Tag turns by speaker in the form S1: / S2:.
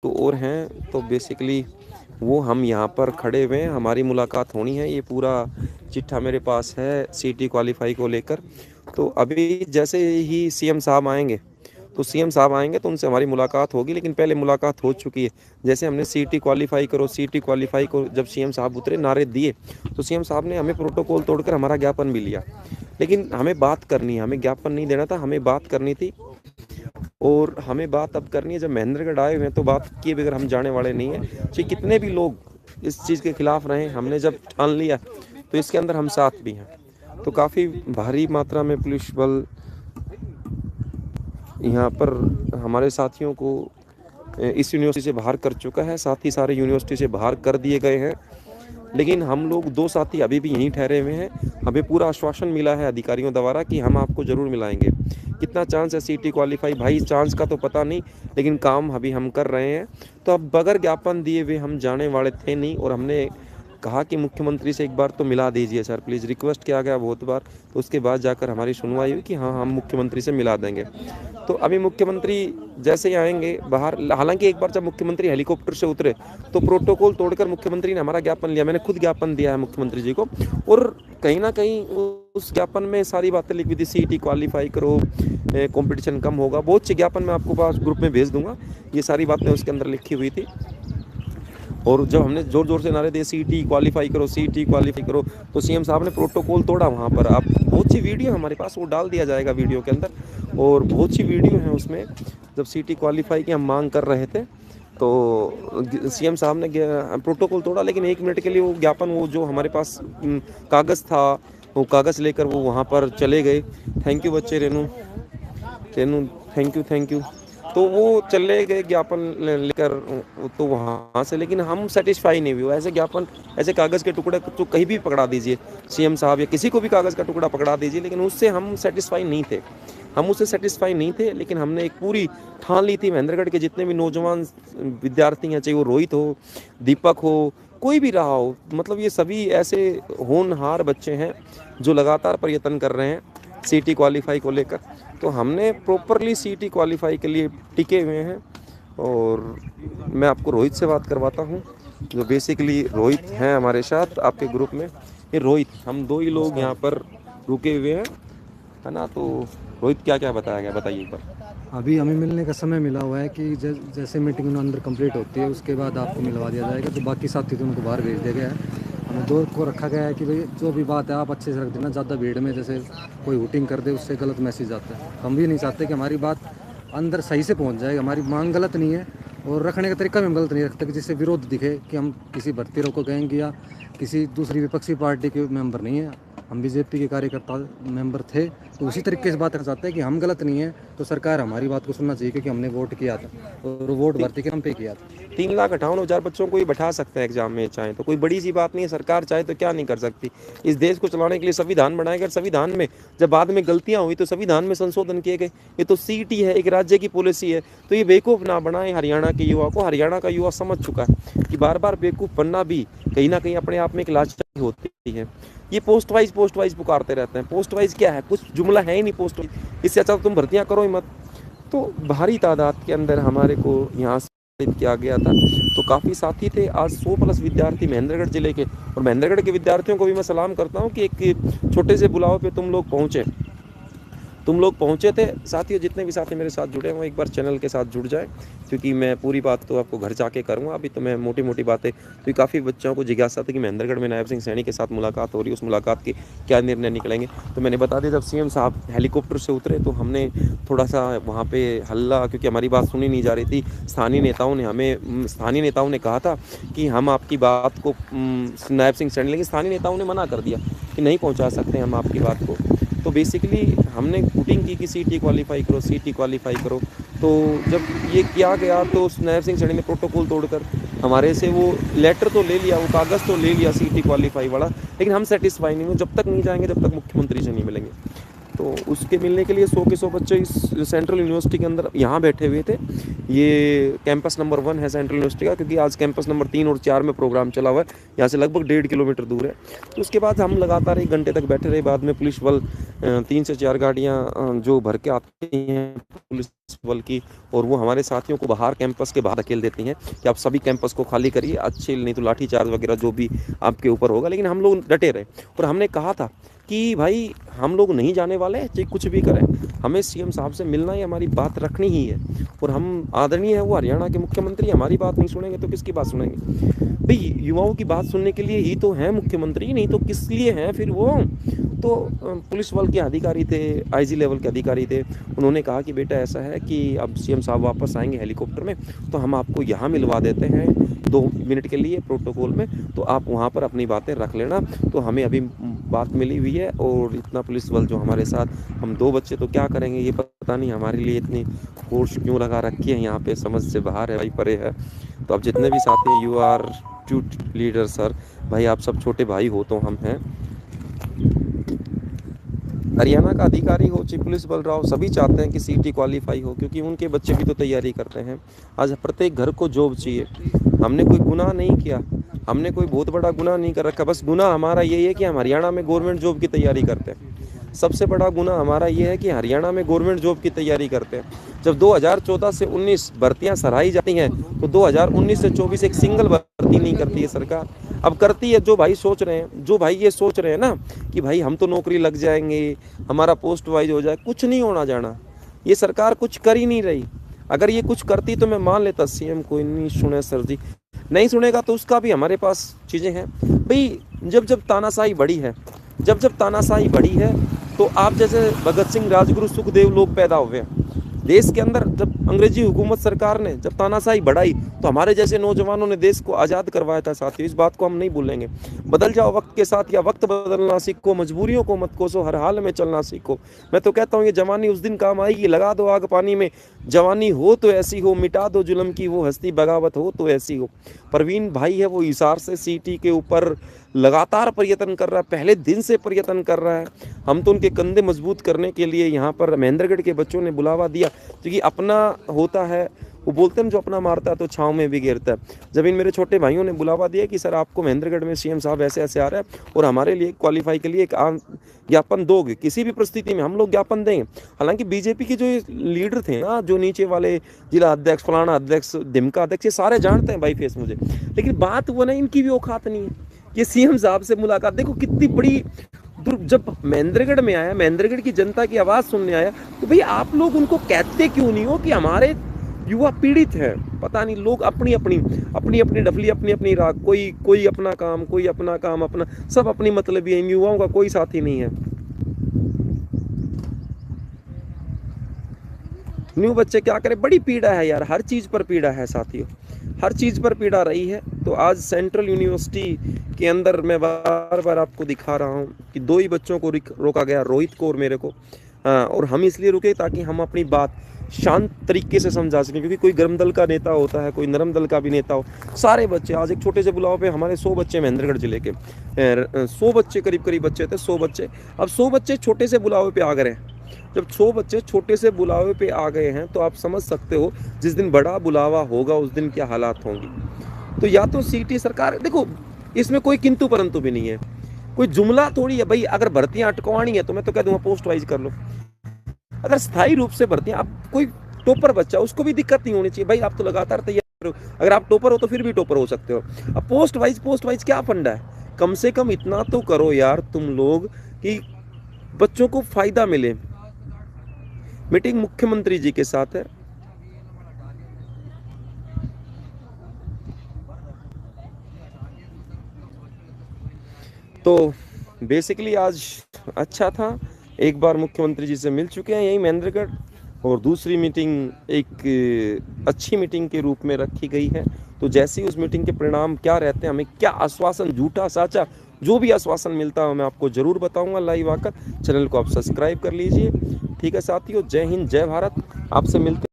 S1: तो और हैं, तो बेसिकली वो हम यहाँ पर खड़े हुए हैं, हमारी मुलाकात होनी है। ये पूरा चिट्ठा मेरे पास है सीटी क्वालिफाई को लेकर। तो अभी जैसे ही सीएम साहब आएंगे, तो उनसे हमारी मुलाकात होगी, लेकिन पहले मुलाकात हो चुकी है। जैसे हमने सीटी क्वालिफाई करो, सीटी क्वालिफाई को जब सीएम साहब उतरे, नारे दिए, तो सीएम साहब ने हमें प्रोटोकॉल तोड़कर हमारा ज्ञापन भी लिया। लेकिन हमें बात करनी है, हमें ज्ञापन नहीं देना था, हमें बात करनी थी। और हमें बात अब करनी है, जब महेंद्रगढ़ आए हुए हैं तो बात किए बगैर हम जाने वाले नहीं हैं। चाहे कितने भी लोग इस चीज़ के खिलाफ रहे, हमने जब ठान लिया तो इसके अंदर हम साथ भी हैं। तो काफ़ी भारी मात्रा में पुलिस बल यहाँ पर हमारे साथियों को इस यूनिवर्सिटी से बाहर कर चुका है, साथ ही सारे यूनिवर्सिटी से बाहर कर दिए गए हैं। लेकिन हम लोग 2 साथी अभी भी यहीं ठहरे हुए हैं। हमें पूरा आश्वासन मिला है अधिकारियों द्वारा कि हम आपको ज़रूर मिलाएंगे। कितना चांस है सीटी क्वालिफाई, भाई चांस का तो पता नहीं, लेकिन काम अभी हम कर रहे हैं। तो अब बगैर ज्ञापन दिए हुए हम जाने वाले थे नहीं, और हमने कहा कि मुख्यमंत्री से एक बार तो मिला दीजिए सर प्लीज़, रिक्वेस्ट किया गया बहुत बार। तो उसके बाद जाकर हमारी सुनवाई हुई कि हाँ हम मुख्यमंत्री से मिला देंगे। तो अभी मुख्यमंत्री जैसे ही आएंगे बाहर, हालांकि एक बार जब मुख्यमंत्री हेलीकॉप्टर से उतरे तो प्रोटोकॉल तोड़कर मुख्यमंत्री ने हमारा ज्ञापन लिया। मैंने खुद ज्ञापन दिया है मुख्यमंत्री जी को, और कहीं ना कहीं उस ज्ञापन में सारी बातें लिखी थी, सीटी क्वालिफाई करो, कंपटीशन कम होगा, बहुत से ज्ञापन मैं आपको पास ग्रुप में भेज दूंगा। ये सारी बातें उसके अंदर लिखी हुई थी। और जब हमने ज़ोर ज़ोर से नारे दिए सीटी क्वालिफाई करो, सीटी क्वालिफाई करो, तो सीएम साहब ने प्रोटोकॉल तोड़ा वहाँ पर। आप बहुत सी वीडियो हमारे पास, वो डाल दिया जाएगा वीडियो के अंदर, और बहुत सी वीडियो हैं उसमें। जब सीटी क्वालिफाई की हम मांग कर रहे थे तो सीएम साहब ने प्रोटोकॉल तोड़ा, लेकिन 1 मिनट के लिए वो ज्ञापन, वो जो हमारे पास कागज़ था, वो कागज़ लेकर वो वहाँ पर चले गए। थैंक यू बच्चे, रेनू रेनू, थैंक यू। तो वो चले गए ज्ञापन लेकर तो वहाँ से, लेकिन हम सेटिस्फाई नहीं हुए। ऐसे ज्ञापन, ऐसे कागज़ के टुकड़े तो कहीं भी पकड़ा दीजिए सीएम साहब, या किसी को भी कागज़ का टुकड़ा पकड़ा दीजिए, लेकिन उससे हम सेटिस्फाई नहीं थे। लेकिन हमने एक पूरी ठान ली थी, महेंद्रगढ़ के जितने भी नौजवान विद्यार्थी हैं, चाहे वो रोहित हो, दीपक हो, कोई भी रहा हो, मतलब ये सभी ऐसे होनहार बच्चे हैं जो लगातार प्रयत्न कर रहे हैं सीटी क्वालिफाई को लेकर। तो हमने प्रॉपरली सीटी क्वालिफाई के लिए टिके हुए हैं। और मैं आपको रोहित से बात करवाता हूँ, जो बेसिकली रोहित हैं हमारे साथ आपके ग्रुप में। ये रोहित, हम 2 ही लोग यहाँ पर रुके हुए हैं, है ना। तो रोहित क्या क्या बताया गया, बताइए एक बार।
S2: अभी हमें मिलने का समय मिला हुआ है कि जैसे मीटिंग अंदर कंप्लीट होती है उसके बाद आपको मिलवा दिया जाएगा। जो बाकी साथी थे उनको बाहर भेज दिया गया है। हमें 2 को रखा गया है कि भाई जो भी बात है आप अच्छे से रख देना। ज़्यादा भीड़ में जैसे कोई हुटिंग कर दे उससे गलत मैसेज आता है। हम भी नहीं चाहते कि हमारी बात अंदर सही से पहुंच जाए। हमारी मांग गलत नहीं है और रखने का तरीका भी हम गलत नहीं रखते कि जिससे विरोध दिखे कि हम किसी भर्ती रोको गएंगे या किसी दूसरी विपक्षी पार्टी के मेंबर नहीं है। हम बीजेपी के कार्यकर्ता मेंबर थे, तो उसी तरीके से बात करना चाहते हैं कि हम गलत नहीं है तो सरकार हमारी बात को सुनना चाहिए, क्योंकि हमने वोट किया था और वोट भर्ती के हम पे किया था।
S1: 3,58,000 बच्चों को ही बैठा सकते हैं एग्जाम में, चाहे तो कोई बड़ी सी बात नहीं है। सरकार चाहे तो क्या नहीं कर सकती। इस देश को चलाने के लिए संविधान बनाए गए, संविधान में जब बाद में गलतियां हुई तो संविधान में संशोधन किए गए। ये तो सीटी है, एक राज्य की पॉलिसी है, तो ये बेवकूफ़ ना बनाए हरियाणा के युवा को। हरियाणा का युवा समझ चुका है कि बार बार बेवकूफ़ बनना भी कहीं ना कहीं अपने आप में एक लाचारी होती है। ये पोस्ट वाइज पुकारते रहते हैं। पोस्ट वाइज क्या है, कुछ जुमला है ही नहीं पोस्ट वाइज। इससे अच्छा तुम भर्तियां करो ही मत। तो भारी तादाद के अंदर हमारे को यहाँ से किया गया था। तो काफ़ी साथी थे, आज 100+ विद्यार्थी महेंद्रगढ़ जिले के। और महेंद्रगढ़ के विद्यार्थियों को भी मैं सलाम करता हूँ कि एक छोटे से बुलाव पे तुम लोग पहुँचे थे। साथियों, जितने भी साथी मेरे साथ जुड़े हैं वो एक बार चैनल के साथ जुड़ जाएं, क्योंकि मैं पूरी बात तो आपको घर जाके करूँगा। अभी तो मैं मोटी मोटी बातें, क्योंकि काफ़ी बच्चों को जिज्ञासा थी कि महेंद्रगढ़ में नायब सिंह सैनी के साथ मुलाकात हो रही है, उस मुलाकात के क्या निर्णय निकलेंगे। तो मैंने बता दिया, जब सीएम साहब हेलीकॉप्टर से उतरे तो हमने थोड़ा सा वहाँ पे हल्ला, क्योंकि हमारी बात सुनी नहीं जा रही थी। स्थानीय नेताओं ने कहा था कि हम आपकी बात को नायब सिंह सैनी, लेकिन स्थानीय नेताओं ने मना कर दिया कि नहीं पहुँचा सकते हम आपकी बात को। तो बेसिकली हमने वोटिंग की कि सीटी क्वालिफाई करो। तो जब ये किया गया तो नायब सिंह सैनी ने प्रोटोकॉल तोड़कर हमारे से वो लेटर तो ले लिया, वो कागज़ तो ले लिया सीटी क्वालिफाई वाला, लेकिन हम सेटिस्फाई नहीं हुए। जब तक नहीं जाएंगे, जब तक मुख्यमंत्री से नहीं मिलेंगे। तो उसके मिलने के लिए 100 के 100 बच्चे इस सेंट्रल यूनिवर्सिटी के अंदर यहाँ बैठे हुए थे। ये कैंपस नंबर 1 है सेंट्रल यूनिवर्सिटी का, क्योंकि आज कैंपस नंबर 3 और 4 में प्रोग्राम चला हुआ है। यहाँ से लगभग 1.5 किलोमीटर दूर है। तो उसके बाद हम लगातार 1 घंटे तक बैठे रहे। बाद में पुलिस बल 3 से 4 गाड़ियाँ जो भर के आती हैं पुलिस बल की, और वो हमारे साथियों को बाहर कैंपस के बाहर धकेल देती हैं कि आप सभी कैंपस को खाली करिए, अच्छे नहीं तो लाठीचार्ज वगैरह जो भी आपके ऊपर होगा। लेकिन हम लोग डटे रहे और हमने कहा था कि भाई हम लोग नहीं जाने वाले, चाहे कुछ भी करें, हमें सीएम साहब से मिलना ही, हमारी बात रखनी ही है। और हम आदरणीय है वो हरियाणा के मुख्यमंत्री, हमारी बात नहीं सुनेंगे तो किसकी बात सुनेंगे? भाई युवाओं की बात सुनने के लिए ही तो हैं मुख्यमंत्री, नहीं तो किस लिए हैं फिर वो? तो पुलिस बल के अधिकारी थे, आईजी लेवल के अधिकारी थे, उन्होंने कहा कि बेटा ऐसा है कि अब सीएम साहब वापस आएंगे हेलीकॉप्टर में, तो हम आपको यहाँ मिलवा देते हैं 2 मिनट के लिए प्रोटोकॉल में, तो आप वहाँ पर अपनी बातें रख लेना। तो हमें अभी बात मिली हुई है और इतना पुलिस बल जो हमारे साथ, हम 2 बच्चे तो क्या करेंगे ये पता नहीं, हमारे लिए इतनी फोर्स क्यों लगा रखी है यहाँ पे, समझ से बाहर है भाई, परे है। तो अब जितने भी साथी हैं, you are true leader sir, भाई आप सब छोटे भाई हो तो हम हैं। हरियाणा का अधिकारी हो चाहे पुलिस बल रहा हो, सभी चाहते हैं कि सीटी क्वालिफाई हो, क्योंकि उनके बच्चे भी तो तैयारी करते हैं। आज प्रत्येक घर को जॉब चाहिए। हमने कोई गुनाह नहीं किया, हमने कोई बहुत बड़ा गुनाह नहीं कर रखा, बस गुनाह हमारा यही है कि हम हरियाणा में गवर्नमेंट जॉब की तैयारी करते हैं। सबसे बड़ा गुनाह हमारा ये है कि हरियाणा में गवर्नमेंट जॉब की तैयारी करते हैं। जब 2014 से 19 भर्तियां सराही जाती हैं, तो 2019 से 24 एक सिंगल भर्ती नहीं करती है सरकार। अब करती है जो भाई सोच रहे हैं, जो भाई ये सोच रहे हैं ना कि भाई हम तो नौकरी लग जाएंगे, हमारा पोस्ट वाइज हो जाए, कुछ नहीं होना जाना। ये सरकार कुछ कर ही नहीं रही। अगर ये कुछ करती तो मैं मान लेता, सीएम कोई नहीं सुने सर जी, नहीं सुनेगा तो उसका भी हमारे पास चीज़ें हैं। भाई जब जब तानाशाही बढ़ी है, जब जब तानाशाही बढ़ी है, तो आप जैसे भगत सिंह, राजगुरु, सुखदेव लोग पैदा हुए हैं देश के अंदर। जब अंग्रेजी हुकूमत सरकार ने जब तानाशाही बढ़ाई, तो हमारे जैसे नौजवानों ने देश को आज़ाद करवाया था साथियों, इस बात को हम नहीं भूलेंगे। बदल जाओ वक्त के साथ, या वक्त बदलना सीखो, मजबूरियों को मत कोसो, हर हाल में चलना सीखो। मैं तो कहता हूँ ये जवानी उस दिन काम आएगी, लगा दो आग पानी में, जवानी हो तो ऐसी हो, मिटा दो जुल्म की वो हस्ती, बगावत हो तो ऐसी हो। परवीन भाई है वो हिसार से सीटी के ऊपर लगातार प्रयत्न कर रहा है, पहले दिन से प्रयत्न कर रहा है। हम तो उनके कंधे मजबूत करने के लिए यहाँ पर महेंद्रगढ़ के बच्चों ने बुलावा दिया, क्योंकि अपना होता है, वो बोलते हैं जो अपना मारता है तो छाँव में भी गिरता है। जब इन मेरे छोटे भाइयों ने बुलावा दिया कि सर आपको महेंद्रगढ़ में सीएम साहब ऐसे ऐसे आ रहे हैं और हमारे लिए क्वालिफाई के लिए एक ज्ञापन दोगे, किसी भी परिस्थिति में हम लोग ज्ञापन देंगे। हालांकि बीजेपी के जो लीडर थे ना, जो नीचे वाले जिला अध्यक्ष, फलाना अध्यक्ष, दिमका अध्यक्ष, ये सारे जानते हैं भाई फेस मुझे, लेकिन बात वो ना, इनकी भी औकात नहीं है। ये सीएम साहब से मुलाकात देखो कितनी बड़ी, जब महेंद्रगढ़ में आया, महेंद्रगढ़ की जनता की आवाज़ सुनने आया, तो भाई आप लोग उनको कहते क्यों नहीं हो कि हमारे युवा पीड़ित है? पता नहीं, लोग अपनी अपनी डफली, अपनी अपनी राग, कोई अपना काम, कोई अपना काम, अपना सब अपनी मतलब ही है। इन युवाओं का कोई साथी नहीं है। न्यू बच्चे क्या करें, बड़ी पीड़ा है यार, हर चीज़ पर पीड़ा है साथियों, हर चीज़ पर पीड़ा रही है। तो आज सेंट्रल यूनिवर्सिटी के अंदर मैं बार बार आपको दिखा रहा हूँ कि 2 ही बच्चों को रोका गया, रोहित को और मेरे को। और हम इसलिए रुके ताकि हम अपनी बात शांत तरीके से समझा सकें, क्योंकि कोई गर्म दल का नेता होता है, कोई नरम दल का भी नेता हो। सारे बच्चे आज एक छोटे से बुलाव पे, हमारे 100 बच्चे महेंद्रगढ़ जिले के, 100 बच्चे करीब बच्चे थे, 100 बच्चे। अब 100 बच्चे छोटे से बुलावे पे आ गए हैं। जब 100 बच्चे छोटे से बुलावे पे आ गए हैं, तो आप समझ सकते हो जिस दिन बड़ा बुलावा होगा उस दिन क्या हालात होंगी। तो या तो सीटी सरकार, देखो इसमें कोई किंतु परंतु भी नहीं है, कोई जुमला थोड़ी है भाई। अगर भर्तियां अटकवानी है तो मैं तो कह दूंगा पोस्ट वाइज कर लो। अगर स्थायी रूप से भर्तियां, अब कोई टॉपर बच्चा, उसको भी दिक्कत नहीं होनी चाहिए भाई, आप तो लगातार तैयार हो। अगर आप टॉपर हो तो फिर भी टॉपर हो सकते हो। अब पोस्ट वाइज क्या फंडा है? कम से कम इतना तो करो यार तुम लोग कि बच्चों को फायदा मिले। मीटिंग मुख्यमंत्री जी के साथ है। तो बेसिकली आज अच्छा था, एक बार मुख्यमंत्री जी से मिल चुके हैं यही महेंद्रगढ़, और दूसरी मीटिंग एक अच्छी मीटिंग के रूप में रखी गई है। तो जैसे ही उस मीटिंग के परिणाम क्या रहते हैं, हमें क्या आश्वासन, झूठा साचा, जो भी आश्वासन मिलता है मैं आपको ज़रूर बताऊंगा लाइव आकर। चैनल को आप सब्सक्राइब कर लीजिए। ठीक है साथियों, जय हिंद, जय भारत। आपसे मिलते